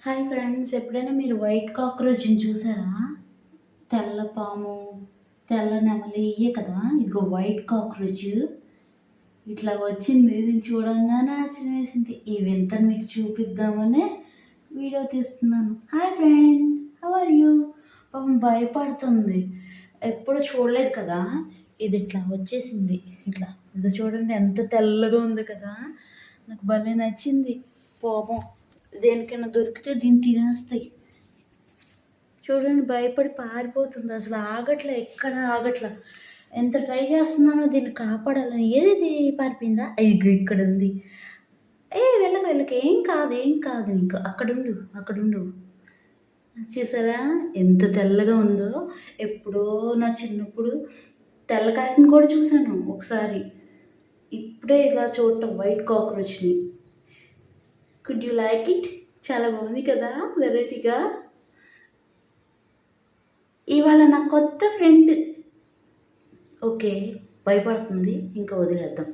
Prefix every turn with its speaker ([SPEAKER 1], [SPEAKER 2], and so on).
[SPEAKER 1] Hi friends, ఎప్పుడైనా మీరు white కాక్రోచ్ని చూసారా? తెల్ల పాము, తెల్ల నెమలి ఇయే కదా. ఇదిగో వైట్ కాక్రోచ్ ఇట్లా వచ్చింది. ఇది చూడంగానే ఆశ్చర్యం వేసింది. ఈ వింతను మీకు చూపిద్దామని వీడియో తీస్తున్నాను. Hi friend, how are you? పాపం భయపడుతుంది, ఎప్పుడు చూడలేదు కదా. ఇది ఇట్లా వచ్చేసింది. ఇట్లా ఇది చూడండి, ఎంత తెల్లగా ఉంది కదా. నాకు భలే నచ్చింది. పాపం దేనికైనా దొరికితే దీన్ని తినేస్తాయి. చూడండి, భయపడి పారిపోతుంది. అసలు ఆగట్లే, ఎక్కడ ఆగట్లా. ఎంత ట్రై చేస్తున్నానో దీన్ని కాపాడాలని. ఏది పారిపోయిందా? ఇది ఇక్కడ ఉంది. వెళ్ళకి ఏం కాదు, ఏం కాదు. నీకు అక్కడుండు. చూసారా ఎంత తెల్లగా ఉందో. ఎప్పుడో నా చిన్నప్పుడు తెల్ల కాకిని కూడా చూశాను ఒకసారి. ఇప్పుడే ఇలా చూడటం వైట్ కాక్రోచ్ని. Could you like it? చాలా బాగుంది కదా, వెరైటీగా. ఇవాళ నా కొత్త ఫ్రెండ్. ఓకే, భయపడుతుంది, ఇంకా వదిలేద్దాం.